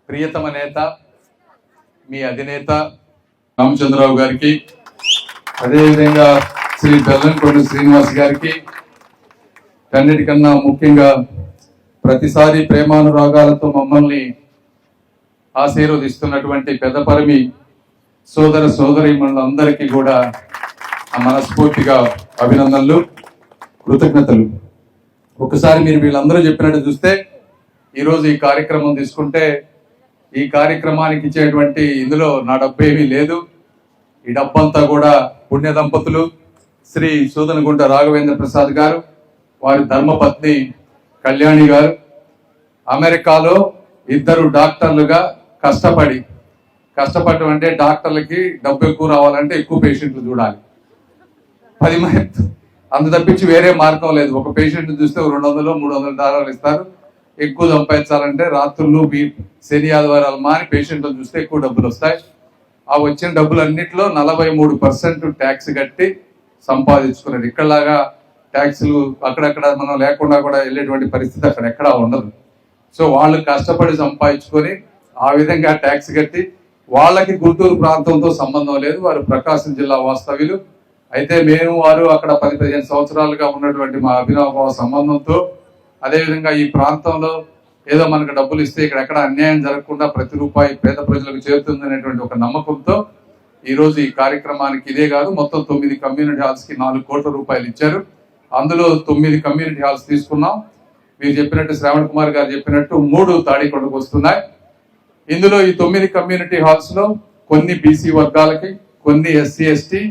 ప్రియతమ నేత మీ అధినేత రామచంద్రరావు గారికి, అదేవిధంగా శ్రీ బెల్లంకొండ శ్రీనివాస్ గారికి, అన్నిటికన్నా ముఖ్యంగా ప్రతిసారి ప్రేమానురాగాలతో మమ్మల్ని ఆశీర్వదిస్తున్నటువంటి పెద్దపరిమి సోదర సోదరీమణులందరికీ కూడా మనస్ఫూర్తిగా అభినందనలు, కృతజ్ఞతలు. ఒకసారి మీరు వీళ్ళందరూ చెప్పినట్టు చూస్తే ఈరోజు ఈ కార్యక్రమం తీసుకుంటే ఈ కార్యక్రమానికి ఇచ్చేటువంటి ఇందులో నా డబ్బు ఏమీ లేదు. ఈ డబ్బంతా కూడా పుణ్య దంపతులు శ్రీ సూదనగుంట రాఘవేంద్ర ప్రసాద్ గారు, వారి ధర్మపత్ని కళ్యాణి గారు అమెరికాలో ఇద్దరు డాక్టర్లుగా కష్టపడటం అంటే డాక్టర్లకి డబ్బు ఎక్కువ రావాలంటే ఎక్కువ పేషెంట్లు చూడాలి. 10 మంది అంత తప్పించి వేరే మార్గం లేదు. ఒక పేషెంట్ చూస్తే $200-300 ఇస్తారు. ఎక్కువ సంపాదించాలంటే రాత్రులు శని ఆదివారాలు మాని పేషెంట్లు చూస్తే ఎక్కువ డబ్బులు వస్తాయి. ఆ వచ్చిన డబ్బులన్నింటిలో 43% ట్యాక్స్ కట్టి సంపాదించుకునేది. ఇక్కడలాగా ట్యాక్సులు అక్కడక్కడ మనం లేకుండా కూడా వెళ్ళేటువంటి పరిస్థితి అక్కడ ఎక్కడా ఉండదు. సో వాళ్ళు కష్టపడి సంపాదించుకొని ఆ విధంగా ట్యాక్స్ కట్టి, వాళ్ళకి గుంటూరు ప్రాంతంతో సంబంధం లేదు, వారు ప్రకాశం జిల్లా వాస్తవ్యులు. అయితే మేము వారు అక్కడ 10-15 సంవత్సరాలుగా ఉన్నటువంటి మా అభినవ సంబంధంతో, అదేవిధంగా ఈ ప్రాంతంలో ఏదో మనకు డబ్బులు ఇస్తే ఇక్కడ ఎక్కడ అన్యాయం జరగకుండా ప్రతి రూపాయి పేద ప్రజలకు చేరుతుంది అనేటువంటి ఒక నమ్మకంతో ఈరోజు ఈ కార్యక్రమానికి ఇదే కాదు మొత్తం 9 కమ్యూనిటీ హాల్స్కి 4 కోట్ల రూపాయలు ఇచ్చారు. అందులో 9 కమ్యూనిటీ హాల్స్ తీసుకున్నాం. మీరు చెప్పినట్టు శ్రావణ్ కుమార్ గారు చెప్పినట్టు 3 తాడికొండకు వస్తున్నాయి. ఇందులో ఈ 9 కమ్యూనిటీ హాల్స్ లో కొన్ని బీసీ వర్గాలకి, కొన్ని ఎస్సీ ఎస్టీ,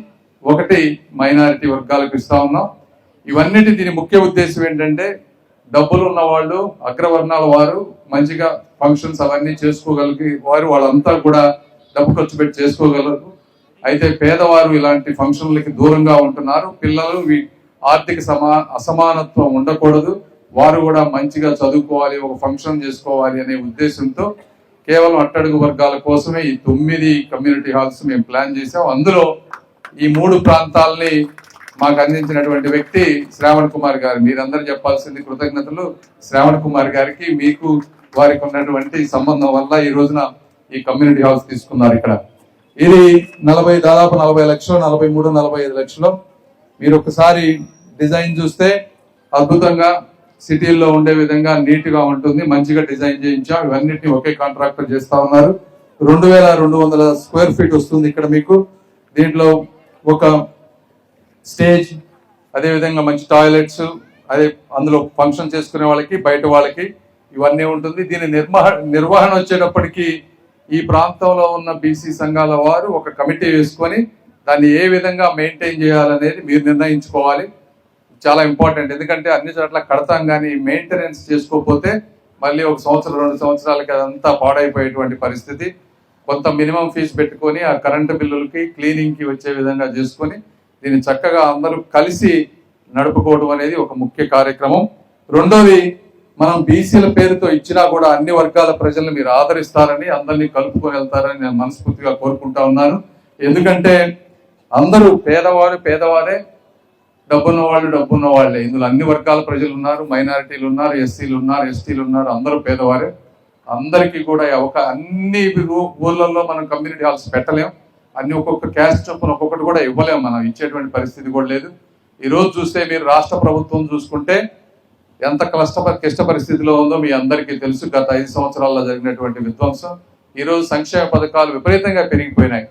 1 మైనారిటీ వర్గాలకు ఇస్తా ఉన్నాం. ఇవన్నిటి దీని ముఖ్య ఉద్దేశం ఏంటంటే డబ్బులు ఉన్న వాళ్ళు, అగ్రవర్ణాల వారు మంచిగా ఫంక్షన్స్ అవన్నీ చేసుకోగలిగి వాళ్ళంతా కూడా డబ్బు ఖర్చు పెట్టి చేసుకోగలరు. అయితే పేదవారు ఇలాంటి ఫంక్షన్లకి దూరంగా ఉంటున్నారు. పిల్లలు ఆర్థిక అసమానత్వం ఉండకూడదు, వారు కూడా మంచిగా చదువుకోవాలి, ఒక ఫంక్షన్ చేసుకోవాలి అనే ఉద్దేశంతో కేవలం అట్టడుగు వర్గాల కోసమే ఈ 9 కమ్యూనిటీ హాల్స్ మేము ప్లాన్ చేసాం. అందులో ఈ 3 ప్రాంతాలని మాకు అందించినటువంటి వ్యక్తి శ్రావణ్ కుమార్ గారు. మీరందరూ చెప్పాల్సింది కృతజ్ఞతలు శ్రావణ్ కుమార్ గారికి. మీకు వారికి ఉన్నటువంటి సంబంధం వల్ల ఈ రోజున ఈ కమ్యూనిటీ హౌస్ తీసుకున్నారు. ఇక్కడ ఇది దాదాపు 40 లక్షలు, 43-45 లక్షలు. మీరు ఒకసారి డిజైన్ చూస్తే అద్భుతంగా సిటీల్లో ఉండే విధంగా నీట్ గా ఉంటుంది, మంచిగా డిజైన్ చేయించాం. ఇవన్నిటిని ఒకే కాంట్రాక్టర్ చేస్తా ఉన్నారు. 2200 స్క్వేర్ ఫీట్ వస్తుంది ఇక్కడ మీకు. దీంట్లో ఒక స్టేజ్, అదేవిధంగా మంచి టాయిలెట్స్, అందులో ఫంక్షన్ చేసుకునే వాళ్ళకి, బయట వాళ్ళకి ఇవన్నీ ఉంటుంది. దీని నిర్వహణ వచ్చేటప్పటికి ఈ ప్రాంతంలో ఉన్న బీసీ సంఘాల వారు ఒక కమిటీ వేసుకొని దాన్ని ఏ విధంగా మెయింటైన్ చేయాలనేది మీరు నిర్ణయించుకోవాలి. చాలా ఇంపార్టెంట్. ఎందుకంటే అన్ని చోట్ల కడతాం కానీ మెయింటెనెన్స్ చేసుకోకపోతే మళ్ళీ 1 సంవత్సరం 2 సంవత్సరాలకి అదంతా పాడైపోయేటువంటి పరిస్థితి. కొంత మినిమం ఫీజు పెట్టుకొని ఆ కరెంటు బిల్లులకి, క్లీనింగ్కి వచ్చే విధంగా చేసుకొని దీన్ని చక్కగా అందరూ కలిసి నడుపుకోవడం అనేది ఒక ముఖ్య కార్యక్రమం. రెండోది, మనం బీసీల పేరుతో ఇచ్చినా కూడా అన్ని వర్గాల ప్రజలను మీరు ఆదరిస్తారని, అందరినీ కలుపుకొని వెళ్తారని నేను మనస్ఫూర్తిగా కోరుకుంటా ఉన్నాను. ఎందుకంటే అందరూ పేదవారే, డబ్బున్న వాళ్ళు డబ్బున్న వాళ్ళే. ఇందులో అన్ని వర్గాల ప్రజలు ఉన్నారు, మైనారిటీలు ఉన్నారు, ఎస్సీలు ఉన్నారు, ఎస్టీలు ఉన్నారు, అందరూ పేదవారే. అందరికీ కూడా అన్ని ఊర్లలో మనం కమ్యూనిటీ హాల్స్ పెట్టలేం. అన్ని ఒక్కొక్క క్యాస్ట్ చొప్పున ఒక్కొక్కటి కూడా ఇవ్వలేము, మనం ఇచ్చేటువంటి పరిస్థితి కూడా లేదు. ఈరోజు చూస్తే మీరు రాష్ట్ర ప్రభుత్వం చూసుకుంటే ఎంత క్లిష్ట పరిస్థితిలో ఉందో మీ అందరికీ తెలుసు. గత 5 సంవత్సరాల్లో జరిగినటువంటి విధ్వంసం. ఈరోజు సంక్షేమ పథకాలు విపరీతంగా పెరిగిపోయినాయి.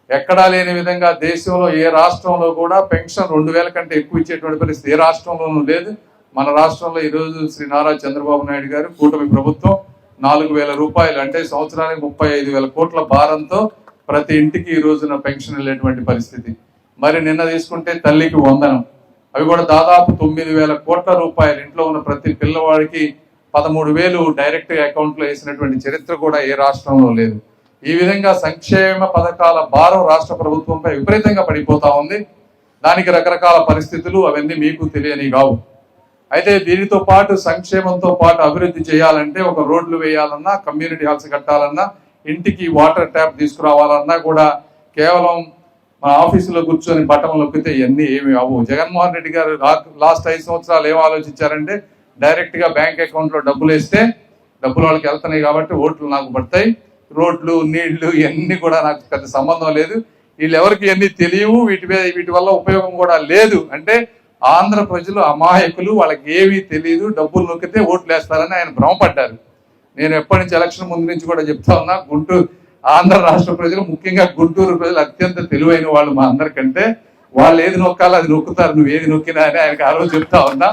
ఎక్కడా లేని విధంగా దేశంలో ఏ రాష్ట్రంలో కూడా పెన్షన్ 2000 కంటే ఎక్కువ ఇచ్చేటువంటి పరిస్థితి ఏ రాష్ట్రంలోనూ లేదు. మన రాష్ట్రంలో ఈరోజు శ్రీ నారా చంద్రబాబు నాయుడు గారు, కూటమి ప్రభుత్వం 4000 రూపాయలు అంటే సంవత్సరానికి 35,000 కోట్ల భారంతో ప్రతి ఇంటికి ఈ రోజున పెన్షన్ వెళ్ళేటువంటి పరిస్థితి. మరి నిన్న తీసుకుంటే తల్లికి వందనం, అవి కూడా దాదాపు 9,000 కోట్ల రూపాయలు. ఇంట్లో ఉన్న ప్రతి పిల్లవాడికి 13,000 డైరెక్ట్ అకౌంట్ లో వేసినటువంటి చరిత్ర కూడా ఏ రాష్ట్రంలో లేదు. ఈ విధంగా సంక్షేమ పథకాల భారం రాష్ట్ర ప్రభుత్వంపై విపరీతంగా పడిపోతా ఉంది. దానికి రకరకాల పరిస్థితులు, అవన్నీ మీకు తెలియని కావు. అయితే దీనితో పాటు సంక్షేమంతో పాటు అభివృద్ధి చేయాలంటే ఒక రోడ్లు వేయాలన్నా, కమ్యూనిటీ హాల్స్ కట్టాలన్నా, ఇంటికి వాటర్ ట్యాప్ తీసుకురావాలన్నా కూడా కేవలం మన ఆఫీసులో కూర్చొని బటన్ నొక్కితే ఇవన్నీ ఏమి అవ్వవు. జగన్మోహన్ రెడ్డి గారు లాస్ట్ 5 సంవత్సరాలు ఏం ఆలోచించారంటే డైరెక్ట్ గా బ్యాంక్ అకౌంట్ లో డబ్బులు వేస్తే డబ్బులు వాళ్ళకి వెళ్తున్నాయి కాబట్టి ఓట్లు నాకు పడతాయి, రోడ్లు నీళ్లు ఇవన్నీ కూడా నాకు పెద్ద సంబంధం లేదు, వీళ్ళు ఎవరికి ఇవన్నీ తెలియవు, వీటి వల్ల ఉపయోగం కూడా లేదు అంటే ఆంధ్ర ప్రజలు అమాయకులు, వాళ్ళకి ఏమీ తెలియదు, డబ్బులు నొక్కితే ఓట్లు వేస్తారని ఆయన భ్రమపడ్డారు. నేను ఎప్పటి నుంచి ఎలక్షన్ ముందు నుంచి కూడా చెప్తా ఉన్నా, గుంటూరు ఆంధ్ర రాష్ట్ర ప్రజలు ముఖ్యంగా గుంటూరు ప్రజలు అత్యంత తెలివైన వాళ్ళు మా అందరికంటే, వాళ్ళు ఏది నొక్కాలో అది నొక్కుతారు, నువ్వు ఏది నొక్కినా అని ఆయనకు ఆ రోజు చెప్తా ఉన్నా.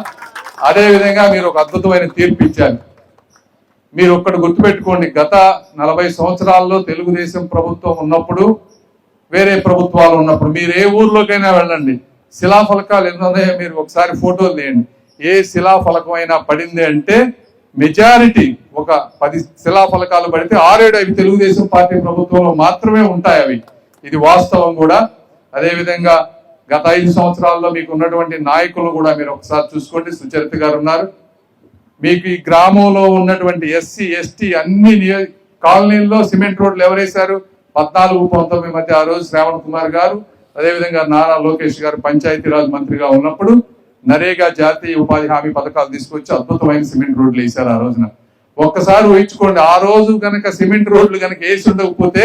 అదే విధంగా మీరు ఒక అద్భుతమైన తీర్పు ఇచ్చారు. మీరు ఒక్కటి గుర్తుపెట్టుకోండి, గత 40 సంవత్సరాల్లో తెలుగుదేశం ప్రభుత్వం ఉన్నప్పుడు, వేరే ప్రభుత్వాలు ఉన్నప్పుడు మీరు ఏ ఊర్లోకైనా వెళ్ళండి, శిలాఫలకాలు ఎన్ని ఉన్నాయో మీరు ఒకసారి ఫోటోలు తీయండి. ఏ శిలాఫలకం అయినా పడింది అంటే మెజారిటీ ఒక 10 శిలాఫలకాలు పడితే 6-7 అవి తెలుగుదేశం పార్టీ ప్రభుత్వంలో మాత్రమే ఉంటాయి అవి. ఇది వాస్తవం కూడా. అదేవిధంగా గత 5 సంవత్సరాల్లో మీకు ఉన్నటువంటి నాయకులు కూడా మీరు ఒకసారి చూసుకోండి. సుచరిత గారు ఉన్నారు. మీకు ఈ గ్రామంలో ఉన్నటువంటి ఎస్సీ ఎస్టీ అన్ని కాలనీల్లో సిమెంట్ రోడ్లు ఎవరేశారు? 14-19 మధ్య ఆ రోజు శ్రావణ్ కుమార్ గారు, అదేవిధంగా నారా లోకేష్ గారు పంచాయతీరాజ్ మంత్రిగా ఉన్నప్పుడు నరేగా జాతీయ ఉపాధి హామీ పథకాలు తీసుకొచ్చి అద్భుతమైన సిమెంట్ రోడ్లు వేశారు ఆ రోజున. ఒక్కసారి ఊహించుకోండి, ఆ రోజు కనుక సిమెంట్ రోడ్లు కనుక వేసి ఉండకపోతే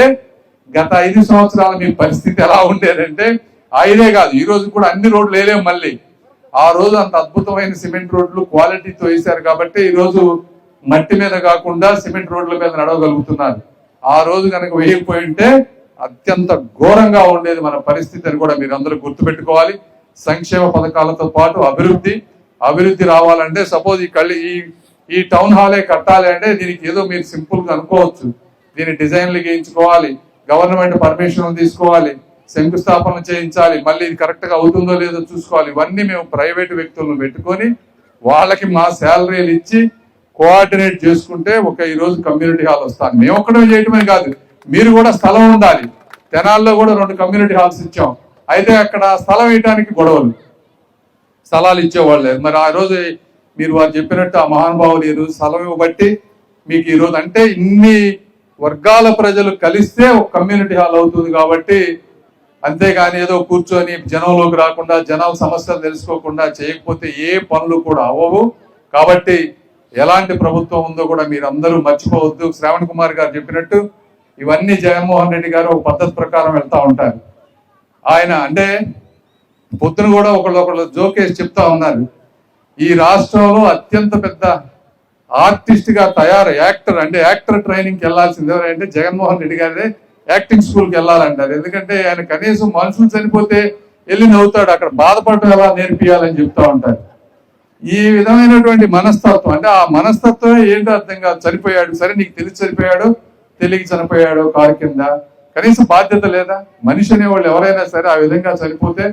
గత 5 సంవత్సరాల మీ పరిస్థితి ఎలా ఉండేదంటే, 5 కాదు ఈ రోజు కూడా అన్ని రోడ్లు వేయలేము మళ్ళీ. ఆ రోజు అంత అద్భుతమైన సిమెంట్ రోడ్లు క్వాలిటీతో వేశారు కాబట్టి ఈ రోజు మట్టి మీద కాకుండా సిమెంట్ రోడ్ల మీద నడవగలుగుతున్నారు. ఆ రోజు కనుక వేయకపోయి ఉంటే అత్యంత ఘోరంగా ఉండేది మన పరిస్థితి అని కూడా మీరు అందరూ గుర్తుపెట్టుకోవాలి. సంక్షేమ పథకాలతో పాటు అభివృద్ధి రావాలంటే, సపోజ్ ఈ టౌన్ హాలే కట్టాలి అంటే దీనికి ఏదో మీరు సింపుల్ గా అనుకోవచ్చు, దీని డిజైన్లు గీయించుకోవాలి, గవర్నమెంట్ పర్మిషన్ తీసుకోవాలి, శంకుస్థాపన చేయించాలి, మళ్ళీ ఇది కరెక్ట్ గా అవుతుందో లేదో చూసుకోవాలి. ఇవన్నీ మేము ప్రైవేట్ వ్యక్తులను పెట్టుకొని వాళ్ళకి మా శాలరీలు ఇచ్చి కోఆర్డినేట్ చేసుకుంటే ఈ రోజు కమ్యూనిటీ హాల్ వస్తాను. మేము ఒక్కడే చేయటమే కాదు, మీరు కూడా స్థలం ఉండాలి. తెనాల్లో కూడా 2 కమ్యూనిటీ హాల్స్ ఇచ్చాం. అయితే అక్కడ స్థలం వేయడానికి గొడవలు, స్థలాలు ఇచ్చేవాళ్ళు లేదు. మరి ఆ రోజు మీరు వారు చెప్పినట్టు ఆ మహానుభావులు ఈ రోజు స్థలం ఇవ్వబట్టి మీకు ఈ రోజు అంటే ఇన్ని వర్గాల ప్రజలు కలిస్తే ఒక కమ్యూనిటీ హాల్ అవుతుంది కాబట్టి, అంతేగాని ఏదో కూర్చొని జనంలోకి రాకుండా జనాల సమస్యలు తెలుసుకోకుండా చేయకపోతే ఏ పనులు కూడా అవ్వవు. కాబట్టి ఎలాంటి ప్రభుత్వం ఉందో కూడా మీరు అందరూ మర్చిపోవద్దు. శ్రావణ్ కుమార్ గారు చెప్పినట్టు ఇవన్నీ జగన్మోహన్ రెడ్డి గారు ఒక పద్ధతి ప్రకారం వెళ్తా ఉంటారు. ఆయన అంటే పొద్దున కూడా ఒకళ్ళు జోకేసి చెప్తా ఉన్నారు, ఈ రాష్ట్రంలో అత్యంత పెద్ద ఆర్టిస్ట్ గా యాక్టర్ ట్రైనింగ్ కి వెళ్లాల్సింది ఎవరంటే జగన్మోహన్ రెడ్డి గారే యాక్టింగ్ స్కూల్ కి వెళ్ళాలంటారు. ఎందుకంటే ఆయన కనీసం మనుషులు చనిపోతే వెళ్ళి నవ్వుతాడు, అక్కడ బాధపడటం ఎలా నేర్పియాలని చెప్తా ఉంటారు. ఈ విధమైనటువంటి మనస్తత్వం అంటే ఆ మనస్తత్వమే ఏంటో అర్థం కాదు. చనిపోయాడు, సరే నీకు తెలిసి చనిపోయాడు, తెలియక చనిపోయాడు కారు కింద, కనీసం బాధ్యత లేదా? మనిషి అనేవాళ్ళు ఎవరైనా సరే ఆ విధంగా చనిపోతే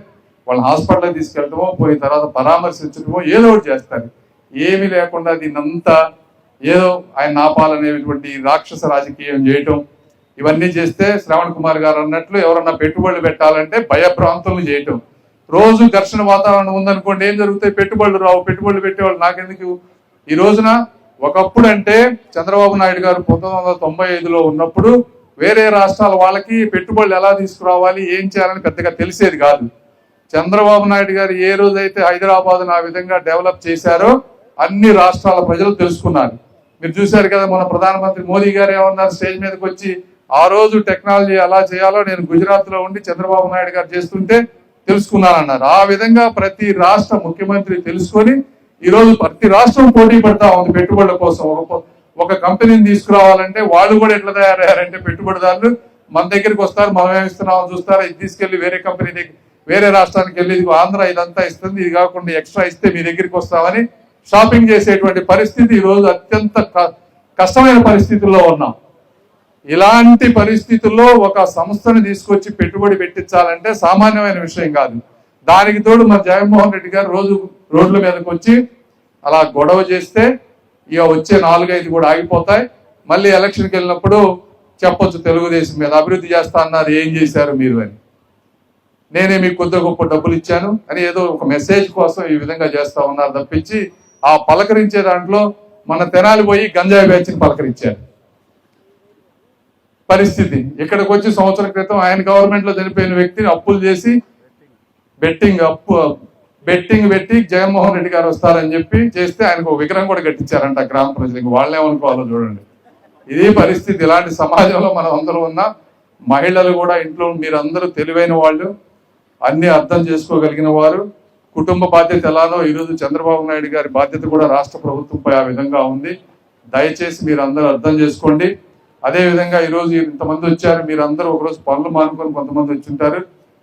వాళ్ళని హాస్పిటల్కి తీసుకెళ్ళటమో, పోయిన తర్వాత పరామర్శించడమో ఏదో ఒకటి చేస్తారు. ఏమీ లేకుండా దీన్నంతా ఏదో ఆయన ఆపాలనేటువంటి రాక్షస రాజకీయం చేయటం, ఇవన్నీ చేస్తే శ్రావణ్ కుమార్ గారు అన్నట్లు ఎవరన్నా పెట్టుబడులు పెట్టాలంటే భయభ్రాంతులు చేయటం. రోజు ఘర్షణ వాతావరణం ఉందనుకోండి, ఏం జరుగుతాయి? పెట్టుబడులు రావు. పెట్టుబడులు పెట్టేవాళ్ళు నాకెందుకు? ఈ రోజున ఒకప్పుడు అంటే చంద్రబాబు నాయుడు గారు 1995లో ఉన్నప్పుడు వేరే రాష్ట్రాల వాళ్ళకి పెట్టుబడులు ఎలా తీసుకురావాలి, ఏం చేయాలని పెద్దగా తెలిసేది కాదు. చంద్రబాబు నాయుడు గారు ఏ రోజైతే హైదరాబాద్ ఆ విధంగా డెవలప్ చేశారో అన్ని రాష్ట్రాల ప్రజలు తెలుసుకున్నారు. మీరు చూశారు కదా, మన ప్రధానమంత్రి మోదీ గారు ఏమన్నారు స్టేజ్ మీదకి వచ్చి, ఆ రోజు టెక్నాలజీ ఎలా చేయాలో నేను గుజరాత్ లో ఉండి చంద్రబాబు నాయుడు గారు చేస్తుంటే తెలుసుకున్నానన్నారు. ఆ విధంగా ప్రతి రాష్ట్ర ముఖ్యమంత్రి తెలుసుకొని ఈ రోజు ప్రతి రాష్ట్రం పోటీ పడతా ఉంది పెట్టుబడుల కోసం. ఒక కంపెనీని తీసుకురావాలంటే వాళ్ళు కూడా ఎట్లా తయారయ్యారంటే, పెట్టుబడిదారులు మన దగ్గరికి వస్తారు, మనం ఏమిస్తున్నామని చూస్తారా, ఇది తీసుకెళ్లి వేరే కంపెనీ దగ్గర వేరే రాష్ట్రానికి వెళ్ళి ఇది ఆంధ్ర ఇదంతా ఇస్తుంది, ఇది కాకుండా ఎక్స్ట్రా ఇస్తే మీ దగ్గరికి వస్తామని షాపింగ్ చేసేటువంటి పరిస్థితి ఈ రోజు అత్యంత కష్టమైన పరిస్థితుల్లో ఉన్నాం. ఇలాంటి పరిస్థితుల్లో ఒక సంస్థను తీసుకొచ్చి పెట్టుబడి పెట్టించాలంటే సామాన్యమైన విషయం కాదు. దానికి తోడు మన జగన్మోహన్ రెడ్డి గారు రోజు రోడ్ల మీదకి వచ్చి అలా గొడవ చేస్తే ఇక వచ్చే 4-5 కూడా ఆగిపోతాయి. మళ్ళీ ఎలక్షన్కి వెళ్ళినప్పుడు చెప్పొచ్చు తెలుగుదేశం మీద అభివృద్ధి చేస్తా అన్నారు, ఏం చేశారు మీరు అని. నేనే మీకు కొద్ది గొప్ప డబ్బులు ఇచ్చాను అని ఏదో ఒక మెసేజ్ కోసం ఈ విధంగా చేస్తా ఉన్నారు తప్పించి, ఆ పలకరించే దాంట్లో మన తెనాలి పోయి గంజాయి బ్యాచ్ని పలకరించారు పరిస్థితి. ఇక్కడికి వచ్చి సంవత్సరం క్రితం ఆయన గవర్నమెంట్ లో చనిపోయిన వ్యక్తిని అప్పులు చేసి బెట్టింగ్ బెట్టింగ్ పెట్టి జగన్మోహన్ రెడ్డి గారు వస్తారని చెప్పి చేస్తే ఆయనకు ఒక విగ్రహం కూడా కట్టించారంట గ్రామ ప్రజలకు. వాళ్ళేమనుకోవాలో చూడండి. ఇదే పరిస్థితి. ఇలాంటి సమాజంలో మనం అందరూ ఉన్నా, మహిళలు కూడా ఇంట్లో మీరందరూ తెలివైన వాళ్ళు, అన్ని అర్థం చేసుకోగలిగిన వారు. కుటుంబ బాధ్యత ఎలానో ఈరోజు చంద్రబాబు నాయుడు గారి బాధ్యత కూడా రాష్ట్ర ప్రభుత్వంపై ఆ విధంగా ఉంది. దయచేసి మీరు అందరూ అర్థం చేసుకోండి. అదేవిధంగా ఈరోజు ఇంతమంది వచ్చారు, మీరందరూ ఒకరోజు పనులు మానుకొని కొంతమంది వచ్చింటారు.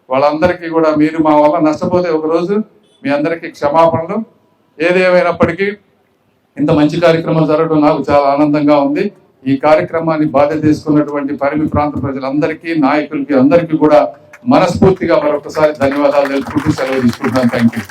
వాళ్ళందరికీ కూడా మీరు మా వల్ల నష్టపోతే ఒకరోజు మీ అందరికీ క్షమాపణలు. ఏదేమైనప్పటికీ ఇంత మంచి కార్యక్రమం జరగడం నాకు చాలా ఆనందంగా ఉంది. ఈ కార్యక్రమాన్ని బాధ్యత తీసుకున్నటువంటి పరిమి ప్రాంత ప్రజలందరికీ, నాయకులకి అందరికీ కూడా మనస్ఫూర్తిగా మరొకసారి ధన్యవాదాలు తెలుపుకుంటూ సెలవు తీసుకుంటున్నాను. Thank you.